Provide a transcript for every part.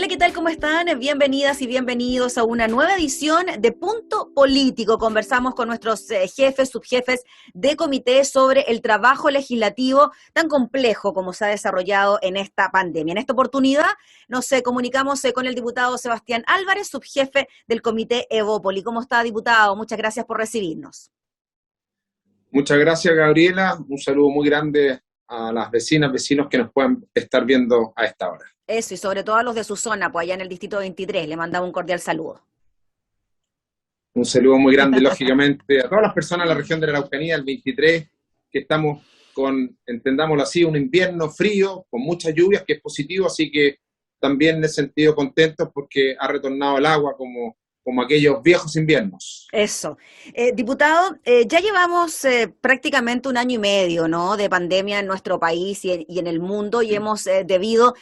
Hola, ¿qué tal? ¿Cómo están? Bienvenidas y bienvenidos a una nueva edición de Punto Político. Conversamos con nuestros jefes, subjefes de comité sobre el trabajo legislativo tan complejo como se ha desarrollado en esta pandemia. En esta oportunidad nos comunicamos con el diputado Sebastián Álvarez, subjefe del comité Evópoli. ¿Cómo está, diputado? Muchas gracias por recibirnos. Muchas gracias, Gabriela. Un saludo muy grande a las vecinas, vecinos que nos puedan estar viendo a esta hora. Eso, y sobre todo a los de su zona, pues allá en el distrito 23, le mandamos un cordial saludo. Un saludo muy grande, lógicamente, a todas las personas de la región de la Araucanía, el 23, que estamos con, entendámoslo así, un invierno frío, con muchas lluvias, que es positivo, así que también en ese sentido contentos porque ha retornado el agua como aquellos viejos inviernos. Eso. Diputado, ya llevamos prácticamente un año y medio, ¿no?, de pandemia en nuestro país y en el mundo, y hemos debido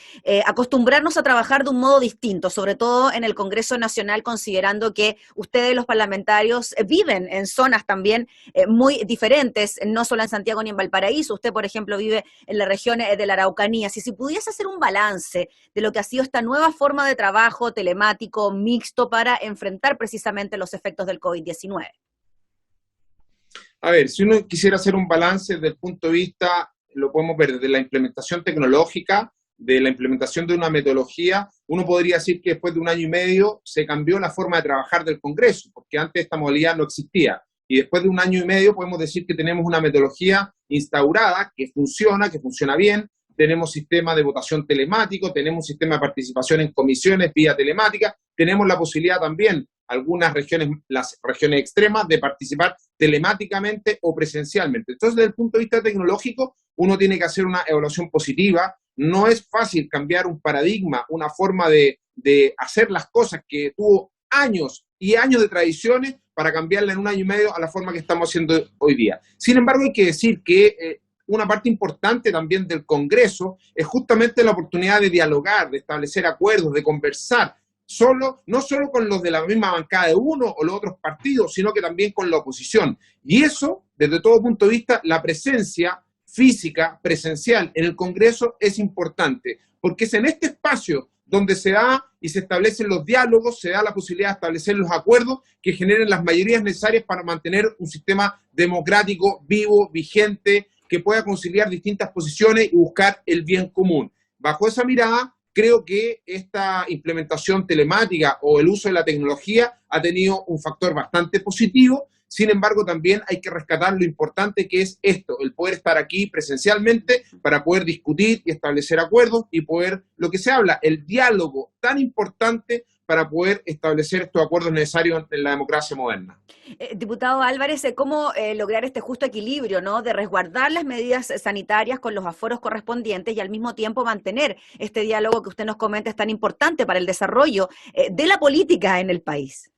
acostumbrarnos a trabajar de un modo distinto, sobre todo en el Congreso Nacional, considerando que ustedes, los parlamentarios, viven en zonas también muy diferentes, no solo en Santiago ni en Valparaíso. Usted, por ejemplo, vive en la región de la Araucanía. Si pudiese hacer un balance de lo que ha sido esta nueva forma de trabajo telemático, mixto, para enfrentar precisamente los efectos del COVID-19. A ver, si uno quisiera hacer un balance desde el punto de vista, lo podemos ver desde la implementación tecnológica, de la implementación de una metodología, uno podría decir que después de un año y medio se cambió la forma de trabajar del Congreso, porque antes esta modalidad no existía. Y después de un año y medio podemos decir que tenemos una metodología instaurada que funciona bien. Tenemos sistema de votación telemático, tenemos sistema de participación en comisiones vía telemática, tenemos la posibilidad también, algunas regiones, las regiones extremas, de participar telemáticamente o presencialmente. Entonces, desde el punto de vista tecnológico, uno tiene que hacer una evaluación positiva. No es fácil cambiar un paradigma, una forma de hacer las cosas que tuvo años y años de tradiciones para cambiarla en un año y medio a la forma que estamos haciendo hoy día. Sin embargo, hay que decir que una parte importante también del Congreso es justamente la oportunidad de dialogar, de establecer acuerdos, de conversar, no solo con los de la misma bancada de uno o los otros partidos, sino que también con la oposición. Y eso, desde todo punto de vista, la presencia física, presencial en el Congreso es importante, porque es en este espacio donde se da y se establecen los diálogos, se da la posibilidad de establecer los acuerdos que generen las mayorías necesarias para mantener un sistema democrático vivo, vigente, que pueda conciliar distintas posiciones y buscar el bien común. Bajo esa mirada, creo que esta implementación telemática o el uso de la tecnología ha tenido un factor bastante positivo. Sin embargo, también hay que rescatar lo importante que es esto, el poder estar aquí presencialmente para poder discutir y establecer acuerdos y poder, lo que se habla, el diálogo tan importante para poder establecer estos acuerdos necesarios en la democracia moderna. Diputado Álvarez, ¿cómo lograr este justo equilibrio, ¿no?, de resguardar las medidas sanitarias con los aforos correspondientes y al mismo tiempo mantener este diálogo que usted nos comenta es tan importante para el desarrollo de la política en el país?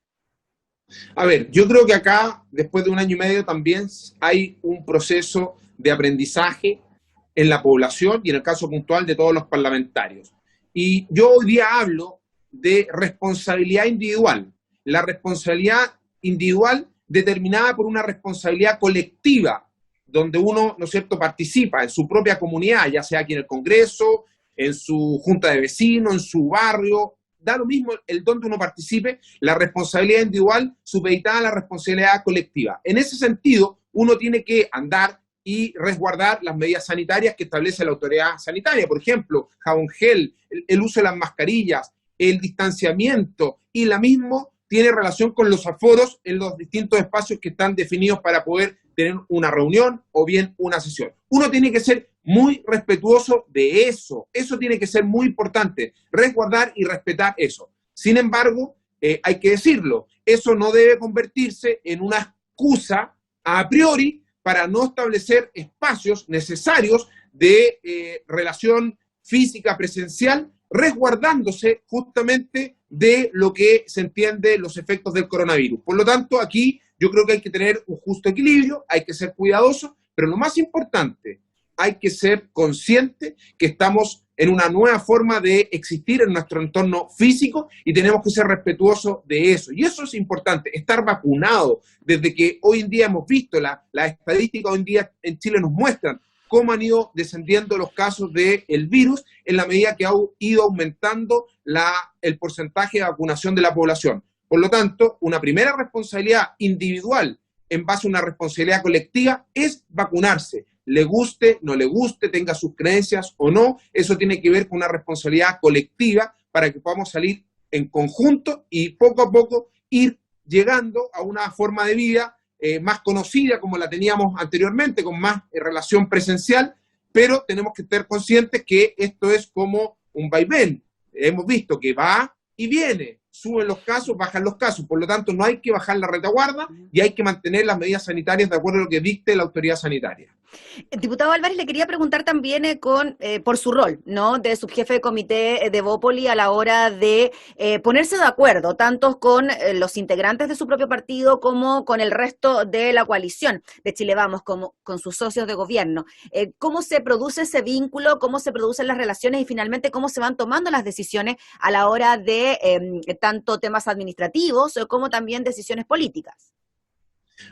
A ver, yo creo que acá, después de un año y medio, también hay un proceso de aprendizaje en la población y en el caso puntual de todos los parlamentarios. Y yo hoy día hablo de responsabilidad individual. La responsabilidad individual determinada por una responsabilidad colectiva, donde uno, ¿no es cierto?, participa en su propia comunidad, ya sea aquí en el Congreso, en su junta de vecinos, en su barrio. Da lo mismo el donde uno participe, la responsabilidad individual supeditada a la responsabilidad colectiva. En ese sentido, uno tiene que andar y resguardar las medidas sanitarias que establece la autoridad sanitaria. Por ejemplo, jabón gel, el uso de las mascarillas, el distanciamiento, y la misma tiene relación con los aforos en los distintos espacios que están definidos para poder tener una reunión o bien una sesión. Uno tiene que ser muy respetuoso de eso. Eso tiene que ser muy importante, resguardar y respetar eso. Sin embargo, hay que decirlo, eso no debe convertirse en una excusa a priori para no establecer espacios necesarios de relación física presencial, resguardándose justamente de lo que se entiende los efectos del coronavirus. Por lo tanto, aquí yo creo que hay que tener un justo equilibrio, hay que ser cuidadosos, pero lo más importante, hay que ser conscientes que estamos en una nueva forma de existir en nuestro entorno físico y tenemos que ser respetuosos de eso. Y eso es importante, estar vacunado. Desde que hoy en día hemos visto, las estadísticas hoy en día en Chile nos muestran cómo han ido descendiendo los casos del virus en la medida que ha ido aumentando el porcentaje de vacunación de la población. Por lo tanto, una primera responsabilidad individual en base a una responsabilidad colectiva es vacunarse. Le guste, no le guste, tenga sus creencias o no, eso tiene que ver con una responsabilidad colectiva para que podamos salir en conjunto y poco a poco ir llegando a una forma de vida más conocida como la teníamos anteriormente, con más relación presencial, pero tenemos que estar conscientes que esto es como un vaivén. Hemos visto que va y viene, suben los casos, bajan los casos, por lo tanto no hay que bajar la retaguarda y hay que mantener las medidas sanitarias de acuerdo a lo que dicte la autoridad sanitaria. Diputado Álvarez, le quería preguntar también por su rol, ¿no?, de subjefe de comité de Evópoli a la hora de ponerse de acuerdo, tanto con los integrantes de su propio partido como con el resto de la coalición de Chile Vamos, como con sus socios de gobierno. ¿Cómo se produce ese vínculo? ¿Cómo se producen las relaciones? Y finalmente, ¿cómo se van tomando las decisiones a la hora de tanto temas administrativos como también decisiones políticas?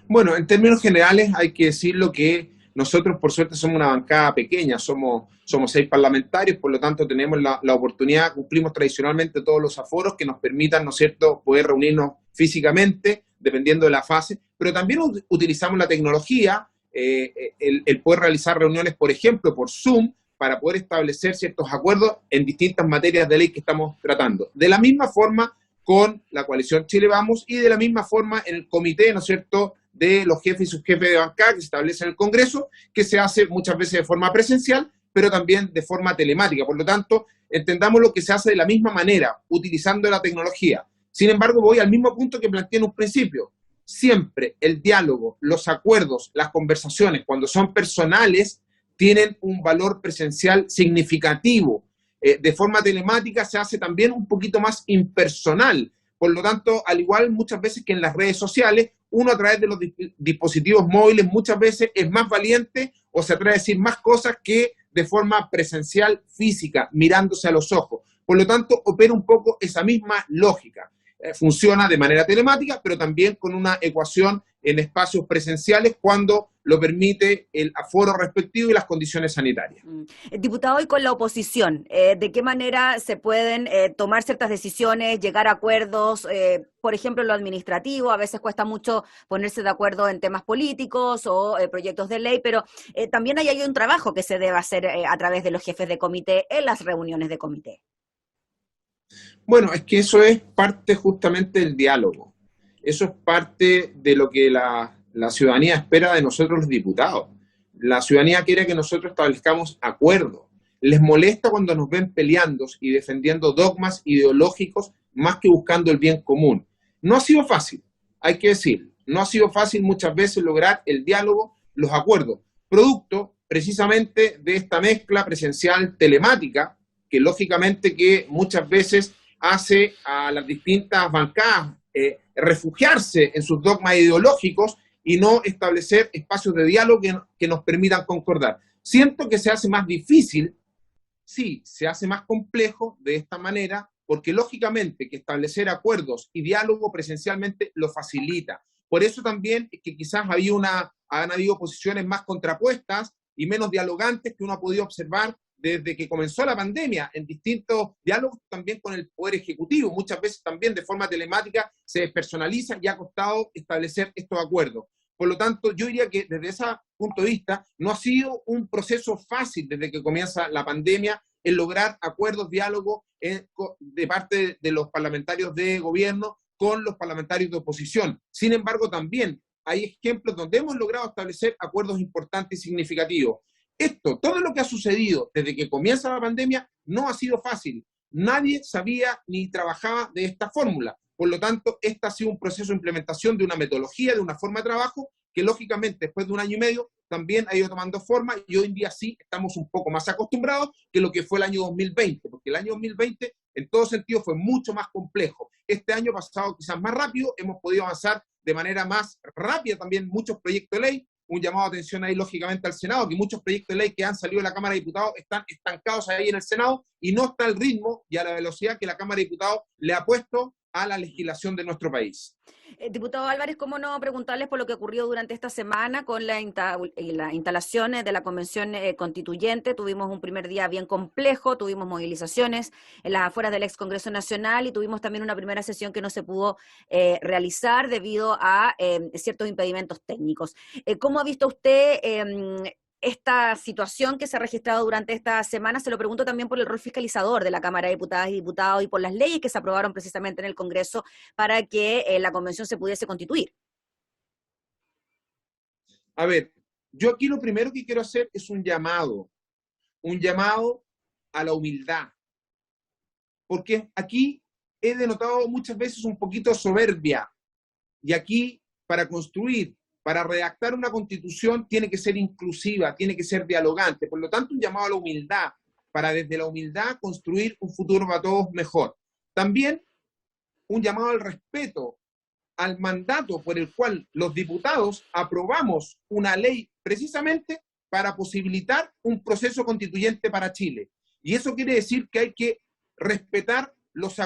Bueno, en términos generales hay que decirlo que nosotros, por suerte, somos una bancada pequeña, somos 6 parlamentarios, por lo tanto tenemos la oportunidad, cumplimos tradicionalmente todos los aforos que nos permitan, ¿no es cierto?, poder reunirnos físicamente, dependiendo de la fase, pero también utilizamos la tecnología, el poder realizar reuniones, por ejemplo, por Zoom, para poder establecer ciertos acuerdos en distintas materias de ley que estamos tratando. De la misma forma con la coalición Chile Vamos y de la misma forma en el comité, ¿no es cierto?, de los jefes y subjefes de bancada que se establece en el Congreso, que se hace muchas veces de forma presencial, pero también de forma telemática. Por lo tanto, entendamos lo que se hace de la misma manera, utilizando la tecnología. Sin embargo, voy al mismo punto que planteé en un principio. Siempre el diálogo, los acuerdos, las conversaciones, cuando son personales, tienen un valor presencial significativo. De forma telemática se hace también un poquito más impersonal. Por lo tanto, al igual muchas veces que en las redes sociales, uno a través de los dispositivos móviles muchas veces es más valiente o se atreve a decir más cosas que de forma presencial, física, mirándose a los ojos. Por lo tanto, opera un poco esa misma lógica. Funciona de manera telemática, pero también con una ecuación en espacios presenciales cuando lo permite el aforo respectivo y las condiciones sanitarias. Diputado, y con la oposición, ¿de qué manera se pueden tomar ciertas decisiones, llegar a acuerdos, por ejemplo, en lo administrativo? A veces cuesta mucho ponerse de acuerdo en temas políticos o proyectos de ley, pero también hay un trabajo que se debe hacer a través de los jefes de comité en las reuniones de comité. Bueno, es que eso es parte justamente del diálogo. Eso es parte de lo que la ciudadanía espera de nosotros los diputados. La ciudadanía quiere que nosotros establezcamos acuerdos. Les molesta cuando nos ven peleando y defendiendo dogmas ideológicos más que buscando el bien común. No ha sido fácil, hay que decir. No ha sido fácil muchas veces lograr el diálogo, los acuerdos, producto precisamente de esta mezcla presencial telemática, que lógicamente que muchas veces hace a las distintas bancadas refugiarse en sus dogmas ideológicos y no establecer espacios de diálogo que nos permitan concordar. Siento que se hace más difícil, sí, se hace más complejo de esta manera, porque lógicamente que establecer acuerdos y diálogo presencialmente lo facilita. Por eso también es que quizás han habido posiciones más contrapuestas y menos dialogantes que uno ha podido observar desde que comenzó la pandemia, en distintos diálogos también con el Poder Ejecutivo, muchas veces también de forma telemática se despersonaliza y ha costado establecer estos acuerdos. Por lo tanto, yo diría que desde ese punto de vista no ha sido un proceso fácil desde que comienza la pandemia el lograr acuerdos, diálogos de parte de los parlamentarios de gobierno con los parlamentarios de oposición. Sin embargo, también hay ejemplos donde hemos logrado establecer acuerdos importantes y significativos. Todo lo que ha sucedido desde que comienza la pandemia no ha sido fácil. Nadie sabía ni trabajaba de esta fórmula. Por lo tanto, este ha sido un proceso de implementación de una metodología, de una forma de trabajo, que lógicamente después de un año y medio también ha ido tomando forma y hoy en día sí estamos un poco más acostumbrados que lo que fue el año 2020, porque el año 2020 en todo sentido fue mucho más complejo. Este año pasado quizás más rápido, hemos podido avanzar de manera más rápida también muchos proyectos de ley. Un llamado de atención ahí lógicamente al Senado, que muchos proyectos de ley que han salido de la Cámara de Diputados están estancados ahí en el Senado y no está al ritmo y a la velocidad que la Cámara de Diputados le ha puesto a la legislación de nuestro país. Diputado Álvarez, ¿cómo no preguntarles por lo que ocurrió durante esta semana con la instalación de la Convención Constituyente? Tuvimos un primer día bien complejo, tuvimos movilizaciones en las afueras del ex Congreso Nacional y tuvimos también una primera sesión que no se pudo realizar debido a ciertos impedimentos técnicos. ¿Cómo ha visto usted esta situación que se ha registrado durante esta semana? Se lo pregunto también por el rol fiscalizador de la Cámara de Diputadas y Diputados y por las leyes que se aprobaron precisamente en el Congreso para que la convención se pudiese constituir. A ver, yo aquí lo primero que quiero hacer es un llamado a la humildad, porque aquí he denotado muchas veces un poquito de soberbia, y aquí para construir, para redactar una constitución tiene que ser inclusiva, tiene que ser dialogante, por lo tanto un llamado a la humildad, para desde la humildad construir un futuro para todos mejor. También un llamado al respeto al mandato por el cual los diputados aprobamos una ley precisamente para posibilitar un proceso constituyente para Chile. Y eso quiere decir que hay que respetar los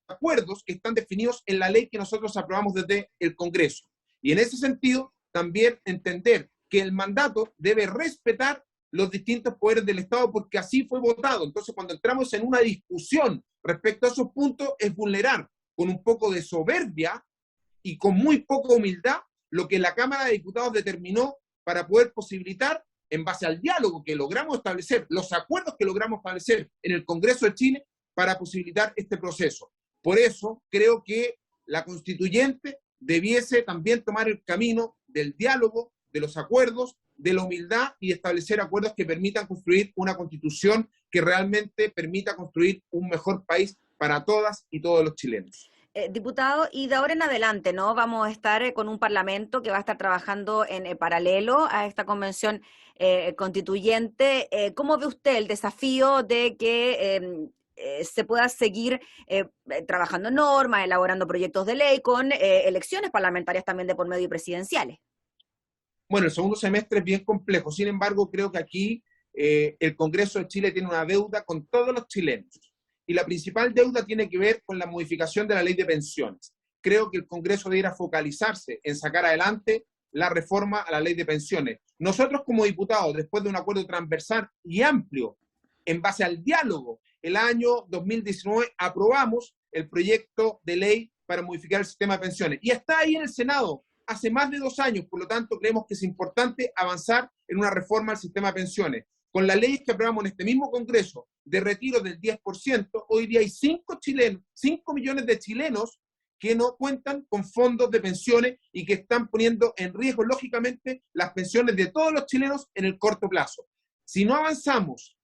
acuerdos que están definidos en la ley que nosotros aprobamos desde el Congreso. Y en ese sentido, también entender que el mandato debe respetar los distintos poderes del Estado porque así fue votado. Entonces, cuando entramos en una discusión respecto a esos puntos, es vulnerar con un poco de soberbia y con muy poca humildad lo que la Cámara de Diputados determinó para poder posibilitar, en base al diálogo que logramos establecer, los acuerdos que logramos establecer en el Congreso de Chile, para posibilitar este proceso. Por eso creo que la constituyente debiese también tomar el camino del diálogo, de los acuerdos, de la humildad y establecer acuerdos que permitan construir una constitución que realmente permita construir un mejor país para todas y todos los chilenos. Diputado, y de ahora en adelante, ¿no? Vamos a estar con un parlamento que va a estar trabajando en paralelo a esta convención constituyente. ¿Cómo ve usted el desafío de que se pueda seguir trabajando normas, elaborando proyectos de ley con elecciones parlamentarias también de por medio y presidenciales? Bueno, el segundo semestre es bien complejo. Sin embargo, creo que aquí el Congreso de Chile tiene una deuda con todos los chilenos. Y la principal deuda tiene que ver con la modificación de la ley de pensiones. Creo que el Congreso debería focalizarse en sacar adelante la reforma a la ley de pensiones. Nosotros como diputados, después de un acuerdo transversal y amplio, en base al diálogo, el año 2019 aprobamos el proyecto de ley para modificar el sistema de pensiones. Y está ahí en el Senado hace más de 2 años, por lo tanto creemos que es importante avanzar en una reforma al sistema de pensiones. Con las leyes que aprobamos en este mismo Congreso de retiro del 10%, hoy día hay 5 millones de chilenos que no cuentan con fondos de pensiones y que están poniendo en riesgo, lógicamente, las pensiones de todos los chilenos en el corto plazo. Si no avanzamos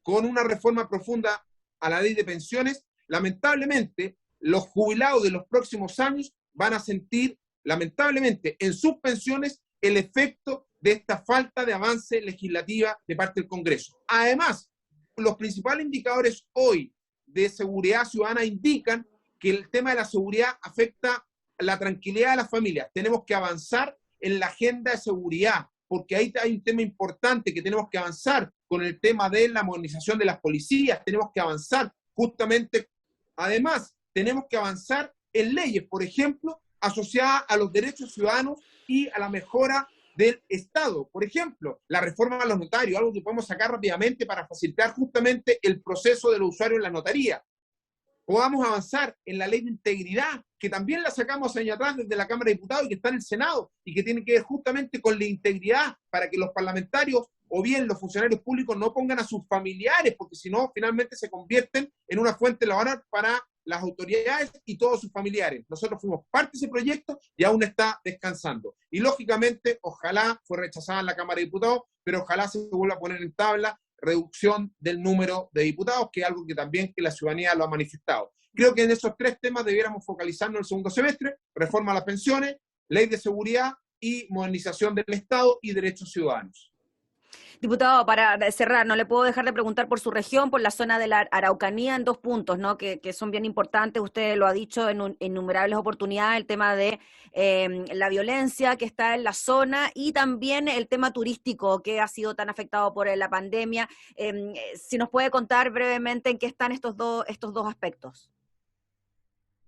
con una reforma profunda a la ley de pensiones, lamentablemente, los jubilados de los próximos años van a sentir, lamentablemente, en sus pensiones el efecto de esta falta de avance legislativa de parte del Congreso. Además, los principales indicadores hoy de seguridad ciudadana indican que el tema de la seguridad afecta la tranquilidad de las familias. Tenemos que avanzar en la agenda de seguridad, porque ahí hay un tema importante que tenemos que avanzar con el tema de la modernización de las policías, tenemos que avanzar justamente, además, tenemos que avanzar en leyes, por ejemplo, asociadas a los derechos ciudadanos y a la mejora del Estado. Por ejemplo, la reforma a los notarios, algo que podemos sacar rápidamente para facilitar justamente el proceso de los usuarios en la notaría. Podamos avanzar en la ley de integridad, que también la sacamos años atrás desde la Cámara de Diputados y que está en el Senado, y que tiene que ver justamente con la integridad para que los parlamentarios o bien los funcionarios públicos no pongan a sus familiares, porque si no, finalmente se convierten en una fuente laboral para las autoridades y todos sus familiares. Nosotros fuimos parte de ese proyecto y aún está descansando. Y lógicamente, ojalá fue rechazada en la Cámara de Diputados, pero ojalá se vuelva a poner en tabla reducción del número de diputados, que es algo que también que la ciudadanía lo ha manifestado. Creo que en esos 3 temas debiéramos focalizarnos en el segundo semestre: reforma a las pensiones, ley de seguridad y modernización del Estado y derechos ciudadanos. Diputado, para cerrar, no le puedo dejar de preguntar por su región, por la zona de la Araucanía, en 2 puntos, ¿no? Que son bien importantes. Usted lo ha dicho en innumerables oportunidades, el tema de la violencia que está en la zona y también el tema turístico que ha sido tan afectado por la pandemia. Si nos puede contar brevemente en qué están estos dos aspectos.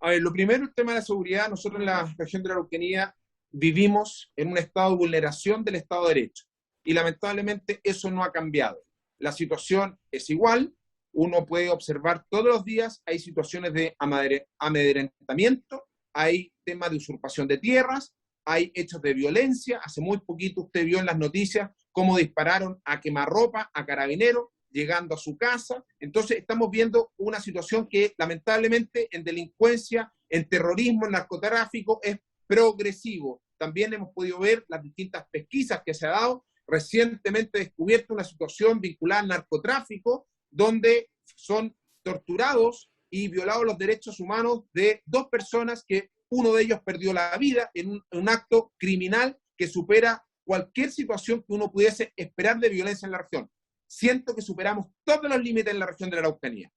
A ver, lo primero, el tema de la seguridad. Nosotros en la región de la Araucanía vivimos en un estado de vulneración del Estado de Derecho y lamentablemente eso no ha cambiado. La situación es igual, uno puede observar todos los días, hay situaciones de amedrentamiento, hay temas de usurpación de tierras, hay hechos de violencia. Hace muy poquito usted vio en las noticias cómo dispararon a quemarropa a carabineros llegando a su casa. Entonces estamos viendo una situación que lamentablemente en delincuencia, en terrorismo, en narcotráfico es progresivo. También hemos podido ver las distintas pesquisas que se ha dado. Recientemente descubierto una situación vinculada al narcotráfico donde son torturados y violados los derechos humanos de 2 personas que uno de ellos perdió la vida en un acto criminal que supera cualquier situación que uno pudiese esperar de violencia en la región. Siento que superamos todos los límites en la región de la Araucanía.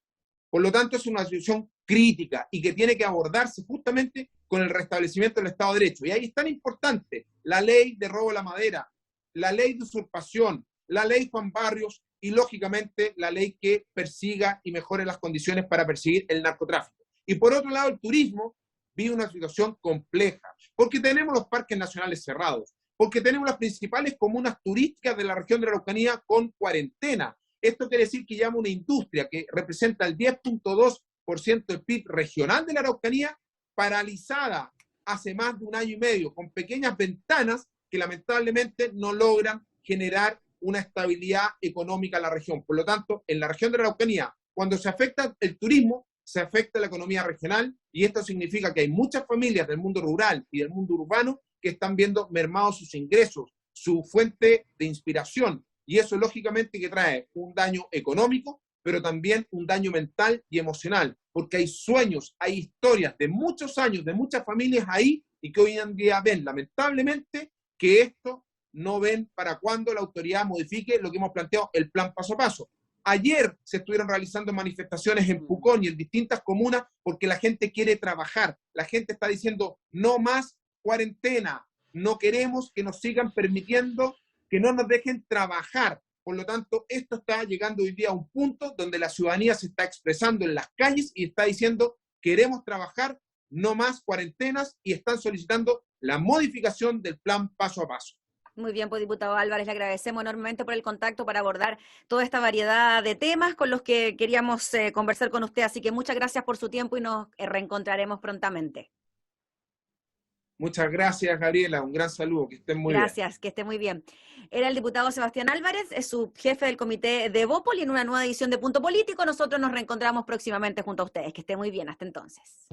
Por lo tanto, es una situación crítica y que tiene que abordarse justamente con el restablecimiento del Estado de Derecho. Y ahí es tan importante la ley de robo de la madera, la ley de usurpación, la ley Juan Barrios y, lógicamente, la ley que persiga y mejore las condiciones para perseguir el narcotráfico. Y por otro lado, el turismo vive una situación compleja, porque tenemos los parques nacionales cerrados, porque tenemos las principales comunas turísticas de la región de la Araucanía con cuarentena. Esto quiere decir que llama una industria que representa el 10.2% del PIB regional de la Araucanía, paralizada hace más de un año y medio, con pequeñas ventanas que lamentablemente no logran generar una estabilidad económica en la región. Por lo tanto, en la región de la Araucanía, cuando se afecta el turismo, se afecta la economía regional, y esto significa que hay muchas familias del mundo rural y del mundo urbano que están viendo mermados sus ingresos, su fuente de inspiración, y eso lógicamente que trae un daño económico, pero también un daño mental y emocional, porque hay sueños, hay historias de muchos años, de muchas familias ahí, y que hoy en día ven, lamentablemente, que esto no ven para cuando la autoridad modifique lo que hemos planteado, el plan paso a paso. Ayer se estuvieron realizando manifestaciones en Pucón y en distintas comunas porque la gente quiere trabajar. La gente está diciendo, no más cuarentena, no queremos que nos sigan permitiendo, que no nos dejen trabajar. Por lo tanto, esto está llegando hoy día a un punto donde la ciudadanía se está expresando en las calles y está diciendo, queremos trabajar, no más cuarentenas, y están solicitando la modificación del plan paso a paso. Muy bien, pues diputado Álvarez, le agradecemos enormemente por el contacto para abordar toda esta variedad de temas con los que queríamos conversar con usted. Así que muchas gracias por su tiempo y nos reencontraremos prontamente. Muchas gracias, Gabriela. Un gran saludo. Que estén muy bien. Gracias, que esté muy bien. Era el diputado Sebastián Álvarez, es subjefe del comité de Evópoli en una nueva edición de Punto Político. Nosotros nos reencontramos próximamente junto a ustedes. Que esté muy bien. Hasta entonces.